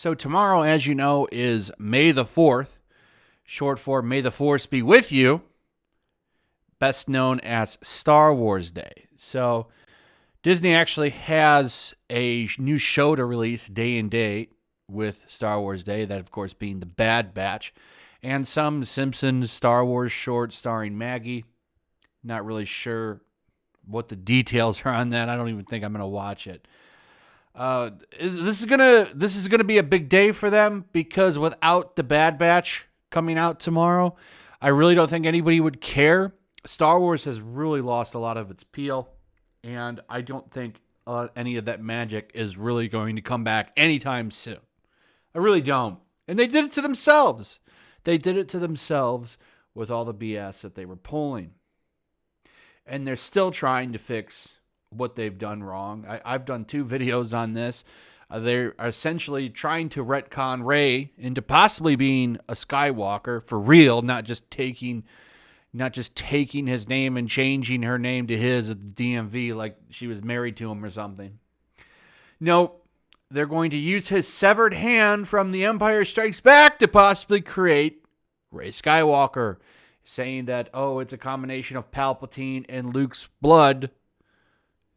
So tomorrow, as you know, is May the 4th, short for May the Force be with you, best known as Star Wars Day. So Disney actually has a new show to release day and date with Star Wars Day, that of course being The Bad Batch, and some Simpsons Star Wars short starring Maggie. Not really sure what the details are on that. I don't even think I'm going to watch it. This is gonna be a big day for them, because without The Bad Batch coming out tomorrow, I really don't think anybody would care. Star Wars has really lost a lot of its appeal, and I don't think any of that magic is really going to come back anytime soon. I really don't. And they did it to themselves. They did it to themselves with all the BS that they were pulling. And they're still trying to fix what they've done wrong. I've done 2 videos on this. They're essentially trying to retcon Rey into possibly being a Skywalker for real, not just taking his name and changing her name to his at the DMV like she was married to him or something. No, they're going to use his severed hand from The Empire Strikes Back to possibly create Rey Skywalker, saying that, it's a combination of Palpatine and Luke's blood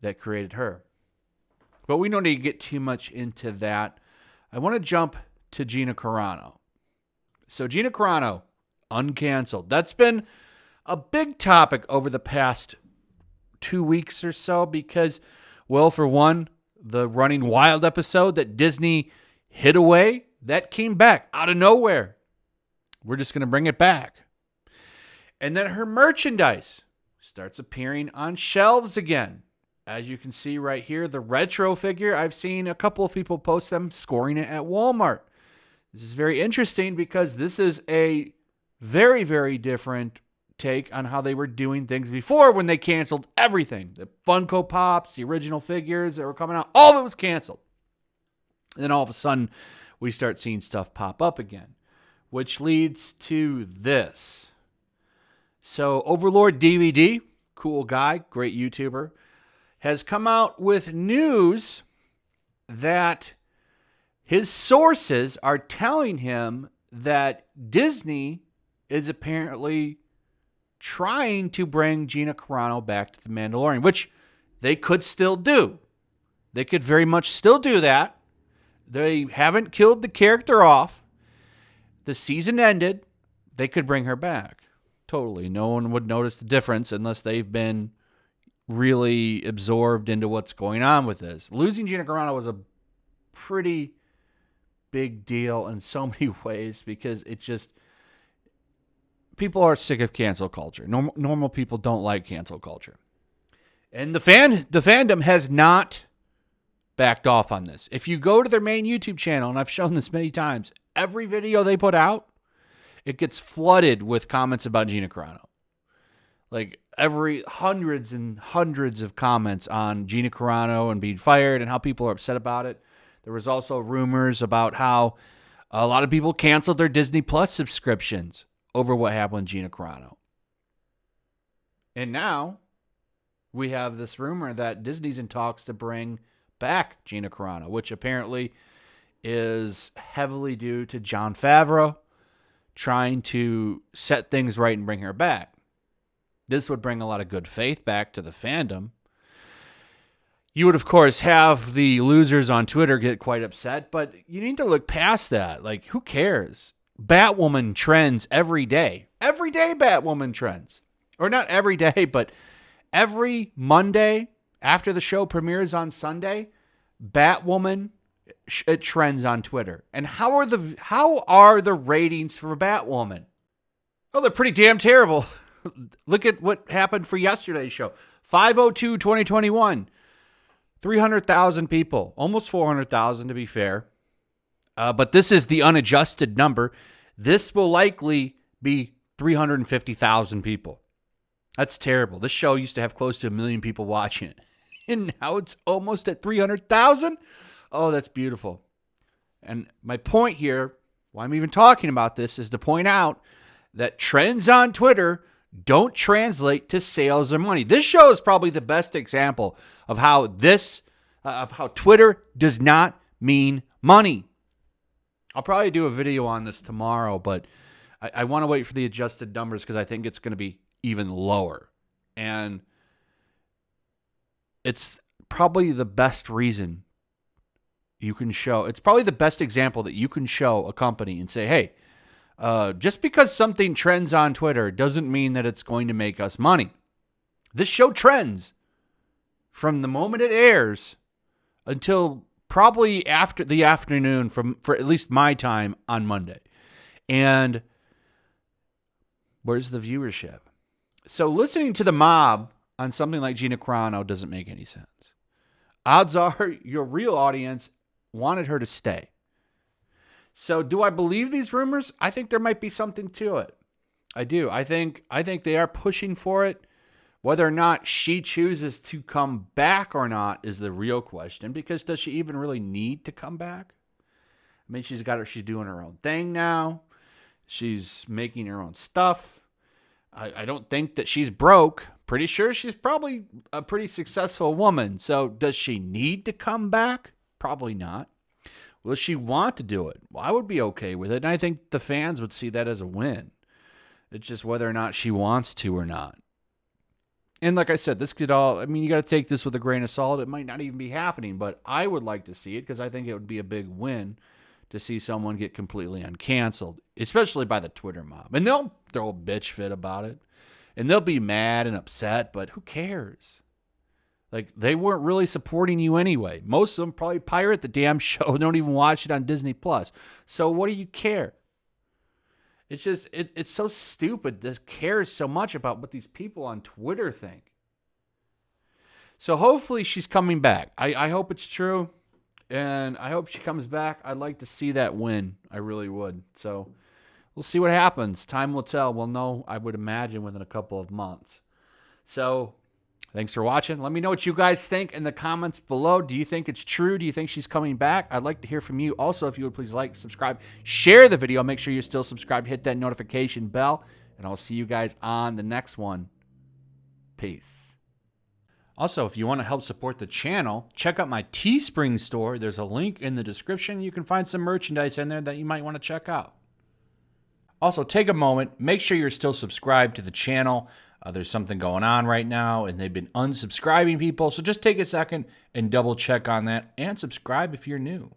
that created her. But we don't need to get too much into that. I want to jump to Gina Carano. So Gina Carano, uncanceled. That's been a big topic over the past 2 weeks or so because, well, for one, the Running Wild episode that Disney hid away, that came back out of nowhere. We're just going to bring it back. And then her merchandise starts appearing on shelves again. As you can see right here, the retro figure, I've seen a couple of people post them scoring it at Walmart. This is very interesting because this is a very, very different take on how they were doing things before when they canceled everything. The Funko Pops, the original figures that were coming out, all of it was canceled. And then all of a sudden, we start seeing stuff pop up again, which leads to this. So Overlord DVD, cool guy, great YouTuber, has come out with news that his sources are telling him that Disney is apparently trying to bring Gina Carano back to The Mandalorian, which they could still do. They could very much still do that. They haven't killed the character off. The season ended. They could bring her back. Totally. No one would notice the difference unless they've been really absorbed into what's going on with this. Losing Gina Carano was a pretty big deal in so many ways because it just, people are sick of cancel culture. Normal people don't like cancel culture. And the fandom has not backed off on this. If you go to their main YouTube channel, and I've shown this many times, every video they put out, it gets flooded with comments about Gina Carano. Like hundreds and hundreds of comments on Gina Carano and being fired and how people are upset about it. There was also rumors about how a lot of people canceled their Disney Plus subscriptions over what happened with Gina Carano. And now we have this rumor that Disney's in talks to bring back Gina Carano, which apparently is heavily due to Jon Favreau trying to set things right and bring her back. This would bring a lot of good faith back to the fandom. You would, of course, have the losers on Twitter get quite upset, but you need to look past that. Like, who cares? Batwoman trends every day. Every day Batwoman trends. Or not every day, but every Monday after the show premieres on Sunday, Batwoman it trends on Twitter. And how are the ratings for Batwoman? Oh, they're pretty damn terrible. Look at what happened for yesterday's show. 5/02/2021. 300,000 people. Almost 400,000 to be fair. But this is the unadjusted number. This will likely be 350,000 people. That's terrible. This show used to have close to 1 million people watching it. And now it's almost at 300,000. Oh, that's beautiful. And my point here, why I'm even talking about this, is to point out that trends on Twitter don't translate to sales or money. This show is probably the best example of how Twitter does not mean money. I'll probably do a video on this tomorrow, but I want to wait for the adjusted numbers because I think it's going to be even lower. And it's probably the best reason you can show. It's probably the best example that you can show a company and say, hey, just because something trends on Twitter doesn't mean that it's going to make us money. This show trends from the moment it airs until probably after the afternoon for at least my time on Monday. And where's the viewership? So listening to the mob on something like Gina Carano doesn't make any sense. Odds are your real audience wanted her to stay. So do I believe these rumors? I think there might be something to it. I do. I think they are pushing for it. Whether or not she chooses to come back or not is the real question, because does she even really need to come back? I mean, she's doing her own thing now. She's making her own stuff. I don't think that she's broke. Pretty sure she's probably a pretty successful woman. So does she need to come back? Probably not. Will she want to do it? Well, I would be okay with it. And I think the fans would see that as a win. It's just whether or not she wants to or not. And like I said, you got to take this with a grain of salt. It might not even be happening, but I would like to see it because I think it would be a big win to see someone get completely uncanceled, especially by the Twitter mob. And they'll throw a bitch fit about it. And they'll be mad and upset, but who cares? Like, they weren't really supporting you anyway. Most of them probably pirate the damn show, don't even watch it on Disney Plus. So what do you care? It's just, it's so stupid to care so much about what these people on Twitter think. So hopefully she's coming back. I hope it's true. And I hope she comes back. I'd like to see that win. I really would. So we'll see what happens. Time will tell. We'll know, I would imagine, within a couple of months. So thanks for watching. Let me know what you guys think in the comments below. Do you think it's true? Do you think she's coming back? I'd like to hear from you. Also, if you would please like, subscribe, share the video. Make sure you're still subscribed. Hit that notification bell. And I'll see you guys on the next one. Peace. Also, if you want to help support the channel, check out my Teespring store. There's a link in the description. You can find some merchandise in there that you might want to check out. Also, take a moment. Make sure you're still subscribed to the channel. There's something going on right now, and they've been unsubscribing people. So just take a second and double check on that and subscribe if you're new.